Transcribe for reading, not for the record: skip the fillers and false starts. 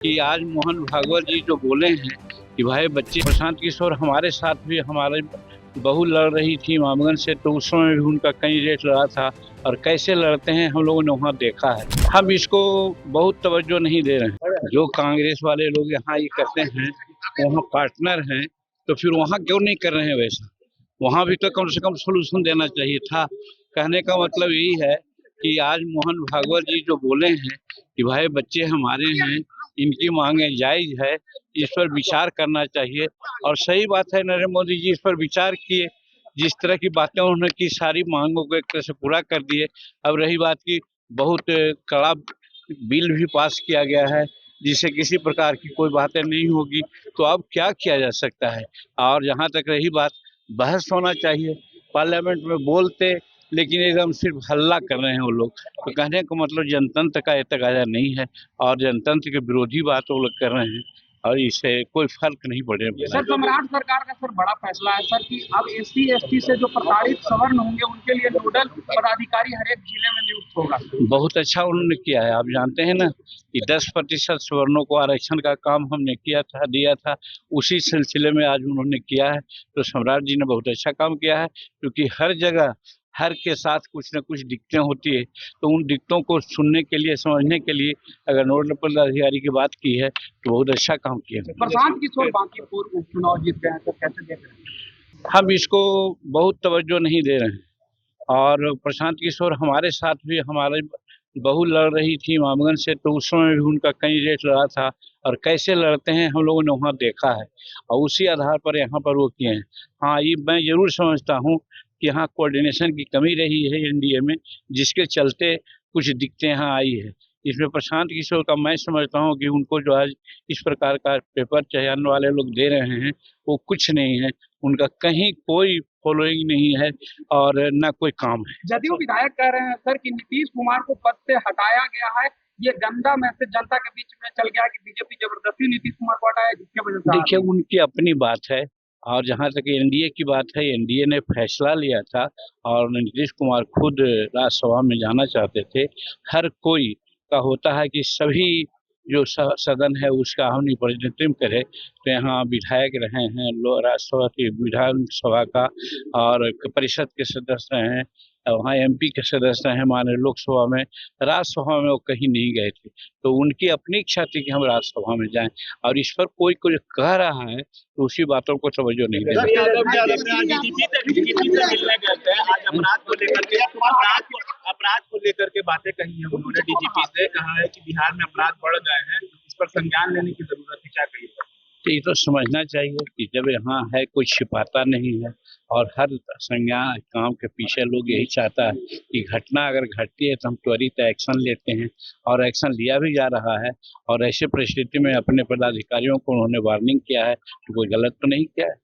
कि आज मोहन भागवत जी जो बोले हैं कि भाई बच्चे प्रशांत किशोर हमारे साथ भी हमारे बहू लड़ रही थी इमामगंज से, तो उस समय भी उनका कैंडिडेट लड़ा था और कैसे लड़ते हैं हम लोगों ने वहाँ देखा है। हम इसको बहुत तवज्जो नहीं दे रहे हैं। जो कांग्रेस वाले लोग यहाँ ये करते हैं वहाँ पार्टनर हैं, तो फिर वहाँ क्यों नहीं कर रहे हैं वैसा? वहाँ भी तो कम से कम सोल्यूशन देना चाहिए था। कहने का मतलब यही है कि आज मोहन भागवत जी जो बोले हैं कि भाई बच्चे हमारे हैं, इनकी मांगे जायज है, इस पर विचार करना चाहिए। और सही बात है, नरेंद्र मोदी जी इस पर विचार किए, जिस तरह की बातें उन्होंने की सारी मांगों को एक तरह से पूरा कर दिए। अब रही बात की बहुत कड़ा बिल भी पास किया गया है जिससे किसी प्रकार की कोई बातें नहीं होगी, तो अब क्या किया जा सकता है। और जहाँ तक रही बात, बहस होना चाहिए पार्लियामेंट में बोलते, लेकिन एकदम सिर्फ हल्ला कर रहे हैं वो लोग। तो कहने का मतलब जनतंत्र का ये तकाजा नहीं है और जनतंत्र के विरोधी बात वो लोग कर रहे हैं और इससे कोई फर्क नहीं पड़ेगा। सर, सम्राट सरकार का सर बड़ा फैसला है सर कि अब एससी एसटी से जो प्रताड़ित सवर्ण होंगे उनके लिए नोडल पदाधिकारी हर एक जिले में नियुक्त होगा। बहुत अच्छा उन्होंने किया है। आप जानते हैं ना कि 10% सवर्णों को आरक्षण का काम हमने दिया था, उसी सिलसिले में आज उन्होंने किया है। तो सम्राट जी ने बहुत अच्छा काम किया है, क्योंकि हर जगह हर के साथ कुछ न कुछ दिक्कतें होती है, तो उन दिक्कतों को सुनने के लिए, समझने के लिए अगर नोडल पदाधिकारी की बात की है तो बहुत अच्छा काम किया है। प्रशांत किशोर बांकीपुर उपचुनाव जीत गए हैं, तो कैसे देख रहे हैं? हम इसको बहुत तवज्जो नहीं दे रहे हैं। और प्रशांत किशोर हमारे साथ भी हमारे बहू लड़ रही थी इमामगंज से, तो उस समय भी उनका कैंडिडेट लड़ा था और कैसे लड़ते हैं हम लोगों ने वहाँ देखा है और उसी आधार पर यहाँ पर वो किए हैं। हाँ, ये मैं जरूर समझता हूँ कि यहाँ कोऑर्डिनेशन की कमी रही है एनडीए में, जिसके चलते कुछ दिक्कतें यहाँ आई है। इसमें प्रशांत किशोर का मैं समझता हूँ कि उनको जो आज इस प्रकार का पेपर चयन वाले लोग दे रहे हैं वो कुछ नहीं है, उनका कहीं कोई फॉलोइंग नहीं है और न कोई काम है। जदयू विधायक कह रहे हैं सर कि नीतीश कुमार को पद से हटाया गया है, ये गंदा मैसेज जनता के बीच में चल गया कि बीजेपी जबरदस्ती नीतीश कुमार को हटाया, जिसके वजह से देखिए उनकी अपनी बात है। और जहाँ तक एनडीए की बात है, एनडीए ने फैसला लिया था और नीतीश कुमार खुद राज्यसभा में जाना चाहते थे। हर कोई का होता है कि सभी जो सदन है उसका हम प्रतिनिधित्व करे, तो यहाँ विधायक रहे हैं, राज्यसभा की विधानसभा का और परिषद के सदस्य हैं, वहाँ एमपी के सदस्य हैं, माने लोकसभा में, राज्यसभा में वो कहीं नहीं गए थे। तो उनकी अपनी इच्छा थी कि हम राज्यसभा में जाएं और इस पर कोई कुछ कह रहा है तो उसी बातों को तवज्जो नहीं दे रहा। अपराध को लेकर के बातें कही है उन्होंने, डीजीपी से कहा है कि बिहार में अपराध बढ़ गए हैं, इस पर संज्ञान लेने की जरूरत है, क्या कहिए? तो ये तो समझना चाहिए कि जब यहाँ है कोई छिपाता नहीं है और हर संज्ञान काम के पीछे लोग यही चाहता है कि घटना अगर घटती है तो हम त्वरित एक्शन लेते हैं और एक्शन लिया भी जा रहा है। और ऐसे परिस्थिति में अपने पदाधिकारियों को उन्होंने वार्निंग किया है कि कोई गलत तो नहीं किया है।